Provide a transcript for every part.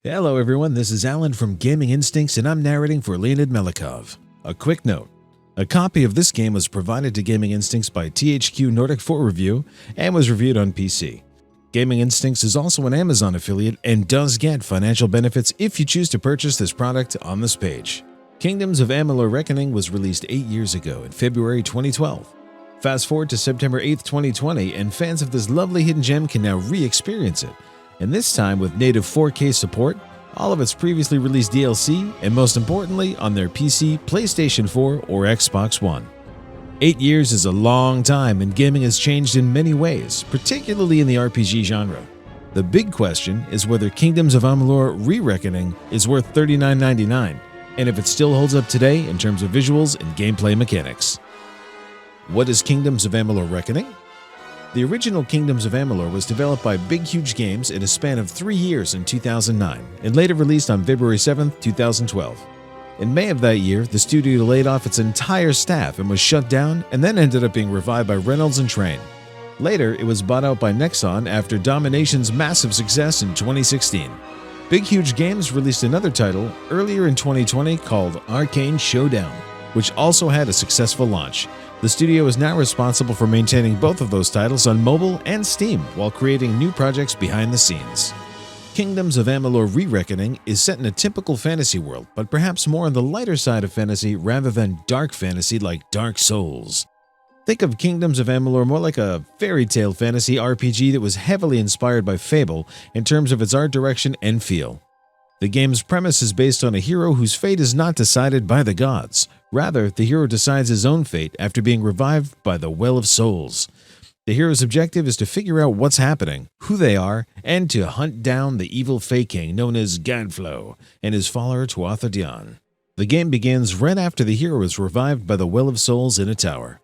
Hello everyone, this is Alan from Gaming Instincts and I'm narrating for Leonid Melikhov. A quick note, a copy of this game was provided to Gaming Instincts by THQ Nordic for review and was reviewed on PC. Gaming Instincts is also an Amazon affiliate and does get financial benefits if you choose to purchase this product on this page. Kingdoms of Amalur Reckoning was released 8 years ago in February 2012. Fast forward to September 8th, 2020 and fans of this lovely hidden gem can now re-experience it. And this time with native 4K support, all of its previously released DLC, and most importantly on their PC, PlayStation 4, or Xbox One. 8 years is a long time and gaming has changed in many ways, particularly in the RPG genre. The big question is whether Kingdoms of Amalur Re-Reckoning is worth $39.99, and if it still holds up today in terms of visuals and gameplay mechanics. What is Kingdoms of Amalur Reckoning? The original Kingdoms of Amalur was developed by Big Huge Games in a span of 3 years in 2009 and later released on February 7, 2012. In May of that year, the studio laid off its entire staff and was shut down and then ended up being revived by Reynolds and Train. Later, it was bought out by Nexon after Domination's massive success in 2016. Big Huge Games released another title earlier in 2020 called Arcane Showdown, which also had a successful launch. The studio is now responsible for maintaining both of those titles on mobile and Steam while creating new projects behind the scenes. Kingdoms of Amalur Re-Reckoning is set in a typical fantasy world, but perhaps more on the lighter side of fantasy rather than dark fantasy like Dark Souls. Think of Kingdoms of Amalur more like a fairy tale fantasy RPG that was heavily inspired by Fable in terms of its art direction and feel. The game's premise is based on a hero whose fate is not decided by the gods. Rather, the hero decides his own fate after being revived by the Well of Souls. The hero's objective is to figure out what's happening, who they are, and to hunt down the evil Fae King known as Gadflow and his follower Tuathadian. The game begins right after the hero is revived by the Well of Souls in a tower.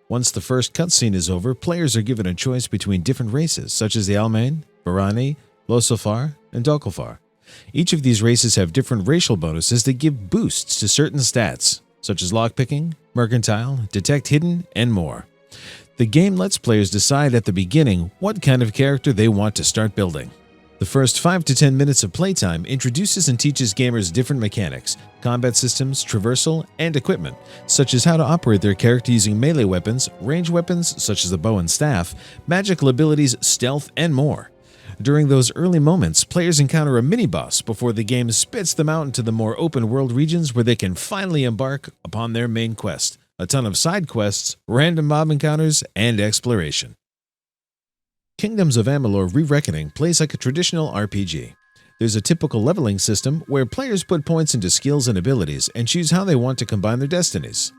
Once the first cutscene is over, players are given a choice between different races such as the Almain, Varani, Losofar, and Dolkofar. Each of these races have different racial bonuses that give boosts to certain stats, such as lockpicking, mercantile, detect hidden, and more. The game lets players decide at the beginning what kind of character they want to start building. The first 5 to 10 minutes of playtime introduces and teaches gamers different mechanics, combat systems, traversal, and equipment, such as how to operate their character using melee weapons, ranged weapons such as the bow and staff, magical abilities, stealth, and more. During those early moments, players encounter a mini-boss before the game spits them out into the more open-world regions where they can finally embark upon their main quest, a ton of side quests, random mob encounters, and exploration. Kingdoms of Amalur Re-Reckoning plays like a traditional RPG. There's a typical leveling system where players put points into skills and abilities and choose how they want to combine their destinies.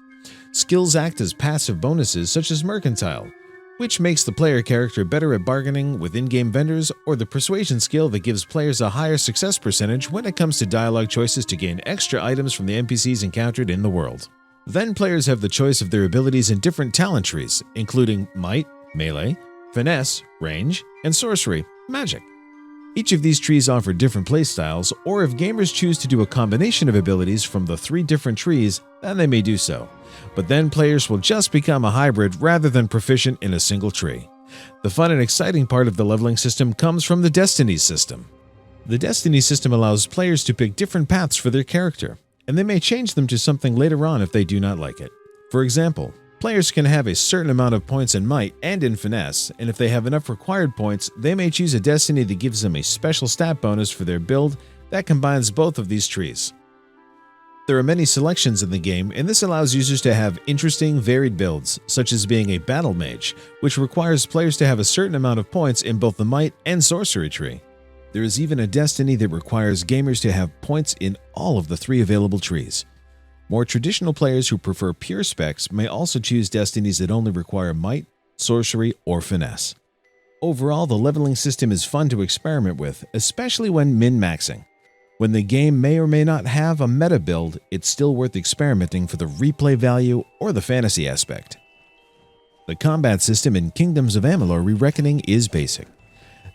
Skills act as passive bonuses such as mercantile, which makes the player character better at bargaining with in-game vendors, or the persuasion skill that gives players a higher success percentage when it comes to dialogue choices to gain extra items from the NPCs encountered in the world. Then players have the choice of their abilities in different talent trees, including Might, Melee, Finesse, Range, and Sorcery, Magic. Each of these trees offer different playstyles, or if gamers choose to do a combination of abilities from the 3 different trees, then they may do so. But then players will just become a hybrid rather than proficient in a single tree. The fun and exciting part of the leveling system comes from the Destinies system. The Destiny system allows players to pick different paths for their character, and they may change them to something later on if they do not like it. For example, players can have a certain amount of points in Might and in Finesse, and if they have enough required points, they may choose a destiny that gives them a special stat bonus for their build that combines both of these trees. There are many selections in the game, and this allows users to have interesting, varied builds, such as being a Battle Mage, which requires players to have a certain amount of points in both the Might and Sorcery tree. There is even a destiny that requires gamers to have points in all of the 3 available trees. More traditional players who prefer pure specs may also choose destinies that only require Might, Sorcery, or Finesse. Overall, the leveling system is fun to experiment with, especially when min-maxing. When the game may or may not have a meta build, it's still worth experimenting for the replay value or the fantasy aspect. The combat system in Kingdoms of Amalur Re-Reckoning is basic.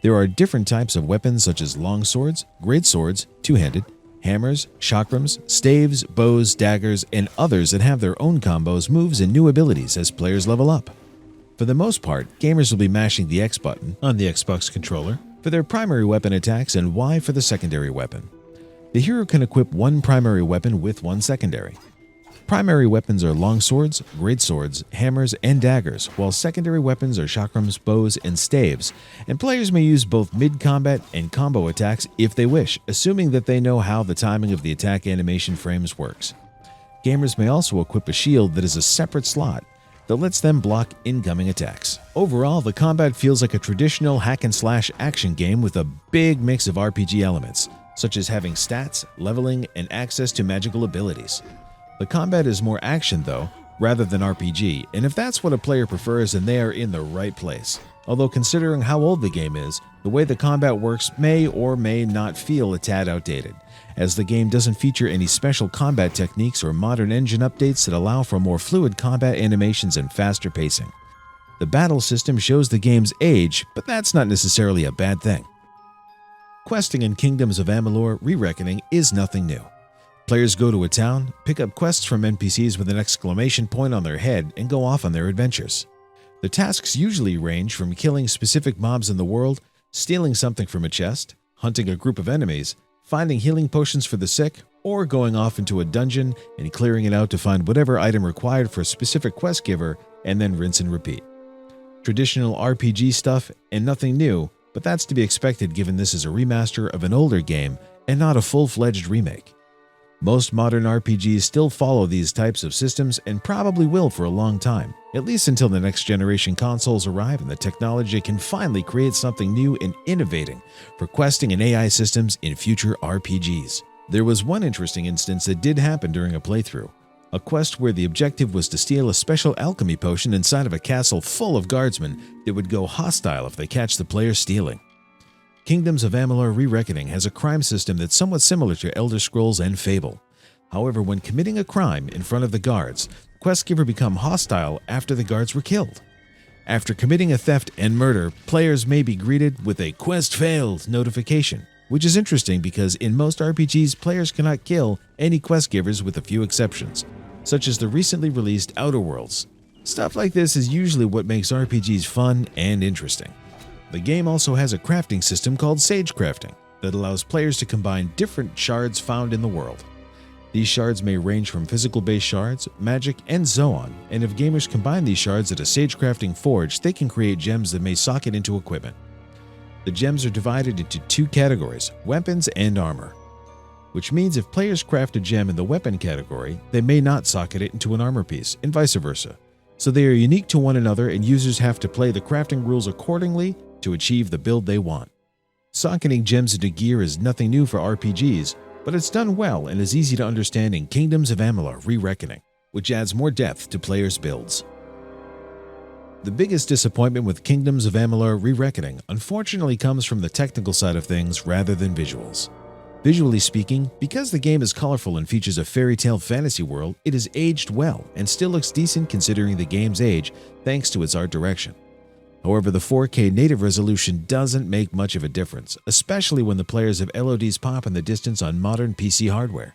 There are different types of weapons such as longswords, greatswords, two-handed, hammers, chakrams, staves, bows, daggers, and others that have their own combos, moves, and new abilities as players level up. For the most part, gamers will be mashing the X button on the Xbox controller for their primary weapon attacks and Y for the secondary weapon. The hero can equip one primary weapon with one secondary. Primary weapons are longswords, greatswords, hammers, and daggers, while secondary weapons are chakrams, bows, and staves, and players may use both mid-combat and combo attacks if they wish, assuming that they know how the timing of the attack animation frames works. Gamers may also equip a shield that is a separate slot that lets them block incoming attacks. Overall, the combat feels like a traditional hack-and-slash action game with a big mix of RPG elements, such as having stats, leveling, and access to magical abilities. The combat is more action, though, rather than RPG, and if that's what a player prefers, then they are in the right place. Although considering how old the game is, the way the combat works may or may not feel a tad outdated, as the game doesn't feature any special combat techniques or modern engine updates that allow for more fluid combat animations and faster pacing. The battle system shows the game's age, but that's not necessarily a bad thing. Questing in Kingdoms of Amalur: Re-Reckoning is nothing new. Players go to a town, pick up quests from NPCs with an exclamation point on their head, and go off on their adventures. The tasks usually range from killing specific mobs in the world, stealing something from a chest, hunting a group of enemies, finding healing potions for the sick, or going off into a dungeon and clearing it out to find whatever item required for a specific quest giver, and then rinse and repeat. Traditional RPG stuff and nothing new, but that's to be expected given this is a remaster of an older game and not a full-fledged remake. Most modern RPGs still follow these types of systems and probably will for a long time, at least until the next generation consoles arrive and the technology can finally create something new and innovating for questing and AI systems in future RPGs. There was one interesting instance that did happen during a playthrough, a quest where the objective was to steal a special alchemy potion inside of a castle full of guardsmen that would go hostile if they catch the player stealing. Kingdoms of Amalur: Re-Reckoning has a crime system that's somewhat similar to Elder Scrolls and Fable. However, when committing a crime in front of the guards, the quest giver become hostile after the guards were killed. After committing a theft and murder, players may be greeted with a "Quest Failed" notification, which is interesting because in most RPGs, players cannot kill any quest givers with a few exceptions, such as the recently released Outer Worlds. Stuff like this is usually what makes RPGs fun and interesting. The game also has a crafting system called Sagecrafting that allows players to combine different shards found in the world. These shards may range from physical-based shards, magic, and so on, and if gamers combine these shards at a Sagecrafting forge, they can create gems that may socket into equipment. The gems are divided into two categories, weapons and armor, which means if players craft a gem in the weapon category, they may not socket it into an armor piece, and vice versa. So they are unique to one another, and users have to play the crafting rules accordingly to achieve the build they want. Socketing gems into gear is nothing new for RPGs, but it's done well and is easy to understand in Kingdoms of Amalur: Re-Reckoning, which adds more depth to players' builds. The biggest disappointment with Kingdoms of Amalur: Re-Reckoning unfortunately comes from the technical side of things rather than visuals. Visually speaking, because the game is colorful and features a fairy tale fantasy world, it is aged well and still looks decent considering the game's age thanks to its art direction. However, the 4K native resolution doesn't make much of a difference, especially when the players have LODs pop in the distance on modern PC hardware.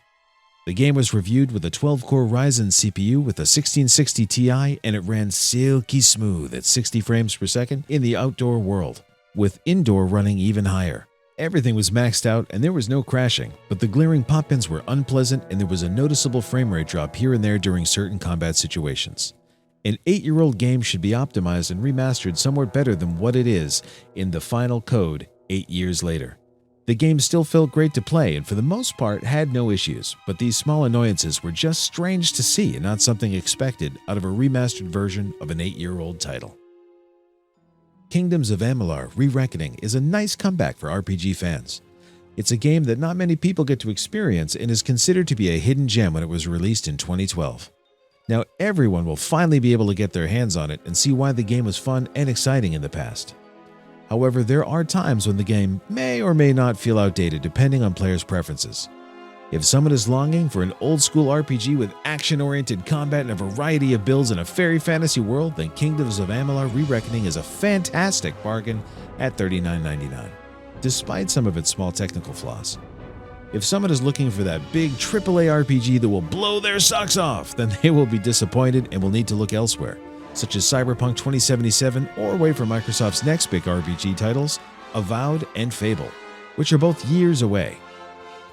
The game was reviewed with a 12-core Ryzen CPU with a 1660 Ti, and it ran silky smooth at 60 frames per second in the outdoor world, with indoor running even higher. Everything was maxed out and there was no crashing, but the glaring pop-ins were unpleasant and there was a noticeable frame rate drop here and there during certain combat situations. An 8-year-old game should be optimized and remastered somewhat better than what it is in the final code 8 years later. The game still felt great to play and for the most part had no issues, but these small annoyances were just strange to see and not something expected out of a remastered version of an 8-year-old title. Kingdoms of Amalur: Re-Reckoning is a nice comeback for RPG fans. It's a game that not many people get to experience and is considered to be a hidden gem when it was released in 2012. Now everyone will finally be able to get their hands on it and see why the game was fun and exciting in the past. However, there are times when the game may or may not feel outdated depending on players' preferences. If someone is longing for an old-school RPG with action-oriented combat and a variety of builds in a fairy fantasy world, then Kingdoms of Amalur: Re-Reckoning is a fantastic bargain at $39.99, despite some of its small technical flaws. If someone is looking for that big AAA RPG that will blow their socks off, then they will be disappointed and will need to look elsewhere, such as Cyberpunk 2077 or wait for Microsoft's next big RPG titles, Avowed and Fable, which are both years away.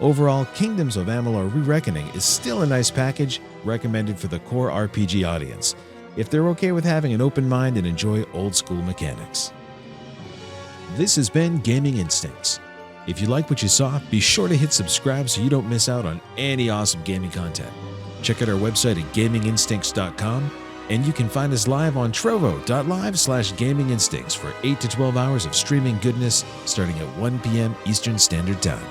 Overall, Kingdoms of Amalur Re-Reckoning is still a nice package, recommended for the core RPG audience, if they're okay with having an open mind and enjoy old-school mechanics. This has been Gaming Instincts. If you like what you saw, be sure to hit subscribe so you don't miss out on any awesome gaming content. Check out our website at gaminginstincts.com, and you can find us live on trovo.live/gaminginstincts for 8 to 12 hours of streaming goodness starting at 1 p.m. Eastern Standard Time.